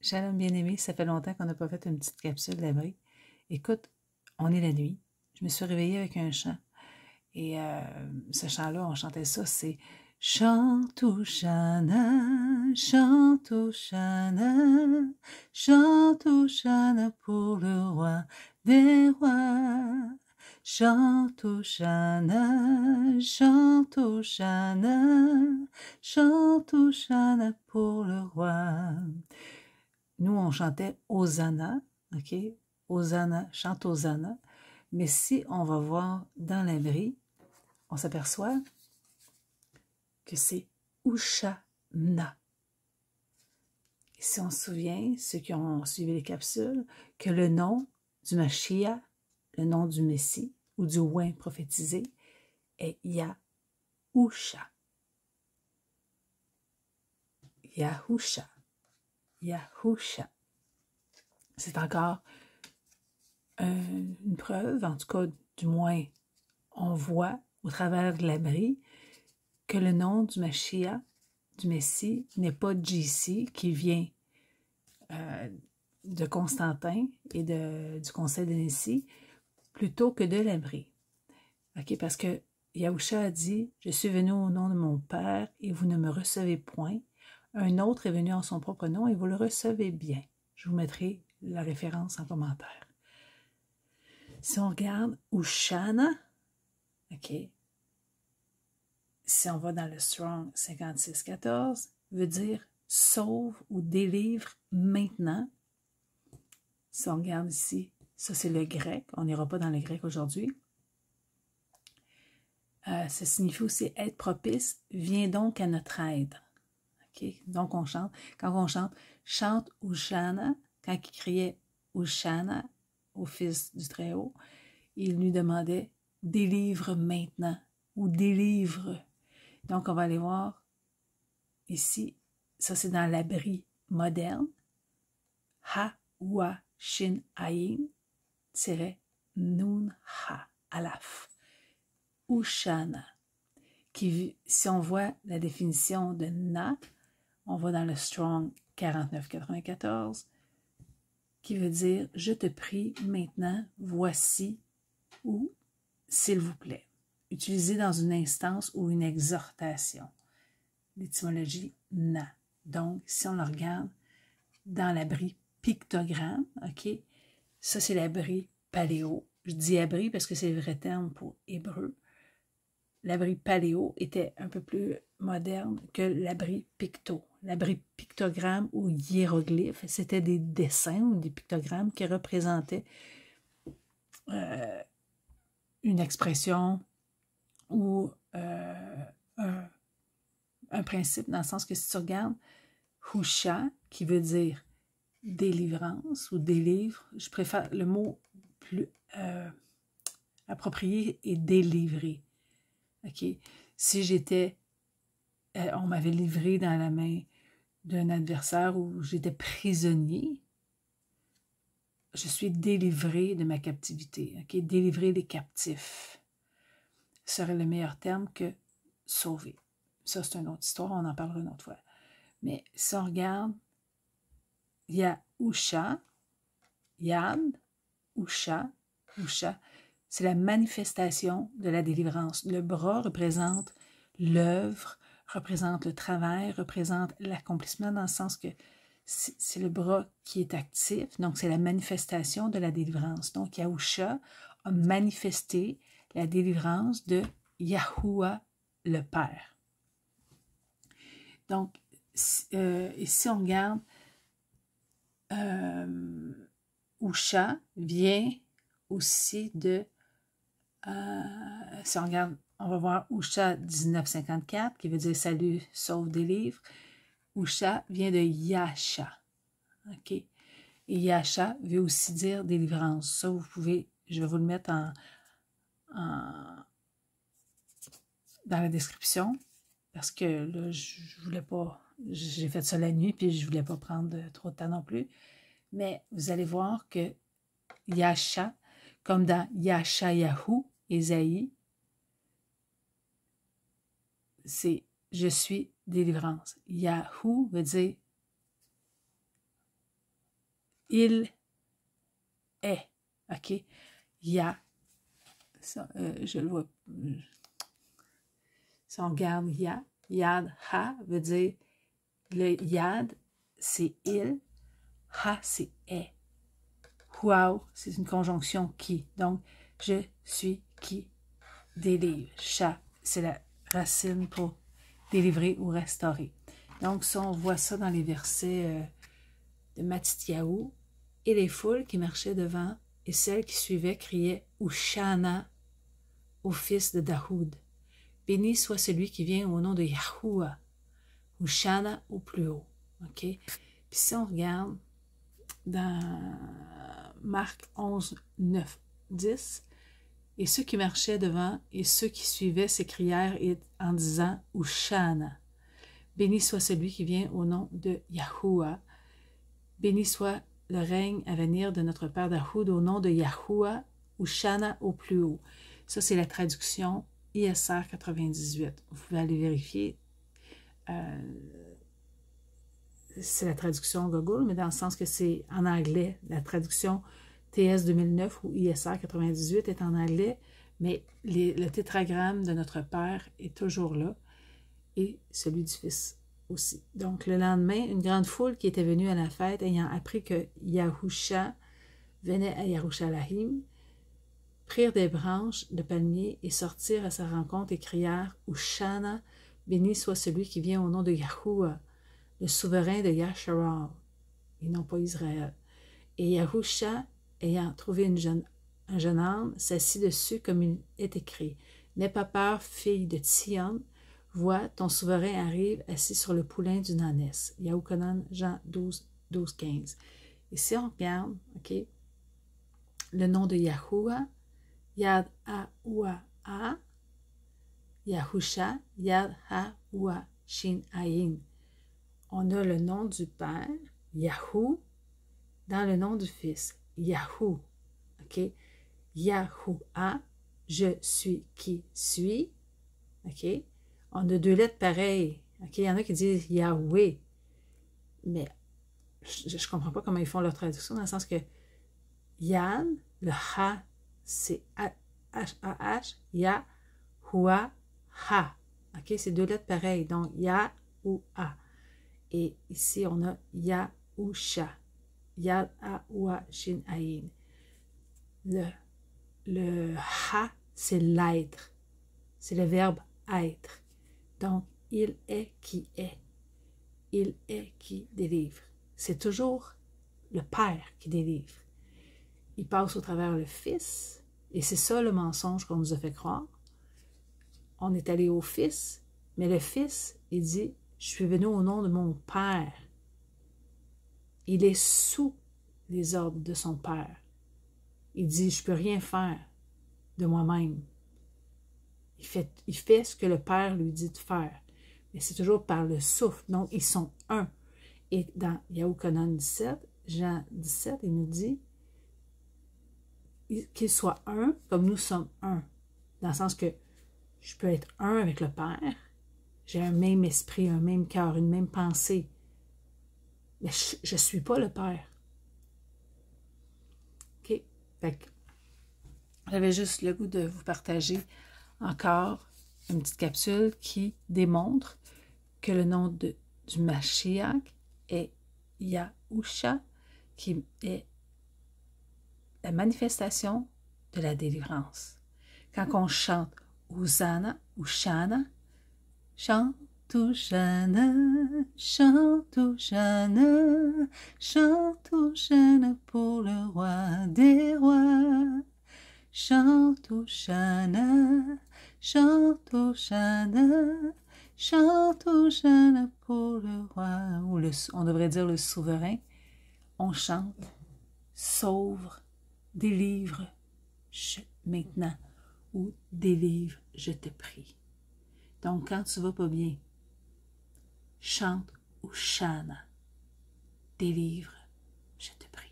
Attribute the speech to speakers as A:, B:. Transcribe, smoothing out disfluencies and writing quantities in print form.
A: Shalom bien-aimé, ça fait longtemps qu'on n'a pas fait une petite capsule d'abri. Écoute, on est la nuit. Je me suis réveillée avec un chant. Et ce chant-là, on chantait ça, c'est « Chante Hosanna, chante Hosanna, chante Hosanna pour le roi des rois. Chante Hosanna, chante Hosanna, chante Hosanna pour le roi. » Nous, on chantait Hosanna, OK? Hosanna, chante Hosanna. Mais si on va voir dans l'abri, on s'aperçoit que c'est Hosanna. Et si on se souvient, ceux qui ont suivi les capsules, que le nom du Mashiach, le nom du Messie, ou du oint prophétisé, est Yahusha. Yahusha. Yahusha. C'est encore une preuve, en tout cas, du moins, on voit au travers de l'abri que le nom du Mashiach, du Messie, n'est pas JC qui vient de Constantin et du conseil de Nicée, plutôt que de l'abri. Okay, parce que Yahusha a dit « Je suis venu au nom de mon Père et vous ne me recevez point. Un autre est venu en son propre nom et vous le recevez bien. » Je vous mettrai la référence en commentaire. Si on regarde Hosanna, OK, si on va dans le Strong 5614, veut dire sauve ou délivre maintenant. Si on regarde ici, ça c'est le grec, on n'ira pas dans le grec aujourd'hui. Ça signifie aussi être propice, viens donc à notre aide. Okay? Donc on chante, quand on chante Hosanna, quand il criait Hosanna au Fils du Très-Haut, il lui demandait délivre maintenant ou délivre. Donc on va aller voir ici, ça c'est dans l'abri moderne, Ha, Wa, Shin, Ayin, Nun, Ha, Alaf. Hosanna, qui, si on voit la définition de Na, on va dans le Strong 4994, qui veut dire « Je te prie maintenant, voici » ou « S'il vous plaît », utilisé dans une instance ou une exhortation. L'étymologie « Na ». Donc, si on le regarde dans l'abri pictogramme, OK, ça c'est l'abri paléo. Je dis abri parce que c'est le vrai terme pour hébreu. L'abri paléo était un peu plus moderne que l'abri picto. L'abri pictogramme ou hiéroglyphe, c'était des dessins ou des pictogrammes qui représentaient une expression ou un principe, dans le sens que si tu regardes Husha, qui veut dire délivrance ou délivre, je préfère le mot plus approprié est délivrer. OK? Si j'étais, on m'avait livré dans la main d'un adversaire ou j'étais prisonnier, je suis délivré de ma captivité. OK? Délivrer les captifs serait le meilleur terme que sauver. Ça, c'est une autre histoire, on en parlera une autre fois. Mais si on regarde, il y a Usha, Yad, Usha, Usha, c'est la manifestation de la délivrance. Le bras représente l'œuvre, représente le travail, représente l'accomplissement dans le sens que c'est le bras qui est actif, donc c'est la manifestation de la délivrance. Donc Yahusha a manifesté la délivrance de Yahuwah le Père. Donc, ici on regarde, Usha vient aussi de, si on regarde, on va voir Usha 1954, qui veut dire salut, sauve, délivre. Usha vient de Yasha. OK? Et Yasha veut aussi dire délivrance. Ça, vous pouvez, je vais vous le mettre dans la description, parce que là, je voulais pas, j'ai fait ça la nuit, puis je voulais pas prendre trop de temps non plus. Mais vous allez voir que Yasha, comme dans Yashayahu, Ésaïe, c'est « je suis délivrance ». Yahou veut dire il est. OK? Ya. Ça, je le vois. Si on regarde ya, yad, ha veut dire le yad, c'est il, ha, c'est est. Wow, c'est une conjonction qui. Donc, je suis qui délivre. Cha, c'est la racine pour délivrer ou restaurer. Donc, ça, on voit ça dans les versets de Mattityahu. Et les foules qui marchaient devant et celles qui suivaient criaient « Ushana » au fils de Daoud. Béni soit celui qui vient au nom de Yahuwah. Ushana au plus haut. OK? Puis si on regarde dans Marc 11, 9, 10, et ceux qui marchaient devant et ceux qui suivaient s'écrièrent en disant « Ushana ». Béni soit celui qui vient au nom de Yahuwah. Béni soit le règne à venir de notre Père Daoud au nom de Yahuwah, Ushana au plus haut. Ça, c'est la traduction ISR 98. Vous pouvez aller vérifier. C'est la traduction Google, mais dans le sens que c'est en anglais. La traduction TS 2009 ou ISR 98 est en anglais, mais le tétragramme de notre Père est toujours là, et celui du Fils aussi. Donc, le lendemain, une grande foule qui était venue à la fête, ayant appris que Yahusha venait à Yerushalayim, prirent des branches de palmier et sortirent à sa rencontre et crièrent « Ushana, béni soit celui qui vient au nom de Yahuwah, le souverain de Yasharal, et non pas Israël. » Et Yahusha, ayant trouvé un jeune âne, s'assit dessus comme il est écrit. « N'aie pas peur, fille de Tsion, vois, ton souverain arrive assis sur le poulain d'une ânesse. » Yahukanan, Jean 12, 12, 15. Et si on regarde, OK, le nom de Yahuwah, Yad Ha-Ua Ha, Yahusha, Yad Ha-Ua Shin Ayin. On a le nom du Père, Yahou, dans le nom du Fils, Yahou. OK? Yahuah, je suis qui suis. OK? On a deux lettres pareilles. OK? Il y en a qui disent Yahweh. Mais je ne comprends pas comment ils font leur traduction, dans le sens que Yad, le Ha, c'est H-A-H, Yahuah, Ha. OK? C'est deux lettres pareilles. Donc, Ya ou A. Et ici, on a Yahusha. Yad Ha-Ua Shin Ayin. Le Ha, c'est l'être. C'est le verbe être. Donc, il est qui est. Il est qui délivre. C'est toujours le Père qui délivre. Il passe au travers le Fils, et c'est ça le mensonge qu'on nous a fait croire. On est allé au Fils, mais le Fils, il dit, je suis venu au nom de mon Père. Il est sous les ordres de son Père. Il dit, je ne peux rien faire de moi-même. Il fait ce que le Père lui dit de faire. Mais c'est toujours par le souffle. Donc, ils sont un. Et dans Yahukanan 17, Jean 17, il nous dit qu'il soit un comme nous sommes un. Dans le sens que je peux être un avec le Père. J'ai un même esprit, un même cœur, une même pensée. Mais je ne suis pas le Père. OK? Fait que j'avais juste le goût de vous partager encore une petite capsule qui démontre que le nom du Mashiach est Yahusha, qui est la manifestation de la délivrance. Quand on chante Hosanna ou Shana, chante Hosanna, chante Hosanna, chante Hosanna pour le roi des rois. Chante Hosanna, chante Hosanna, chante Hosanna pour le roi, ou on devrait dire le souverain. On chante, sauve, délivre maintenant, ou délivre, je te prie. Donc, quand tu vas pas bien, chante Hosanna, délivre, je te prie.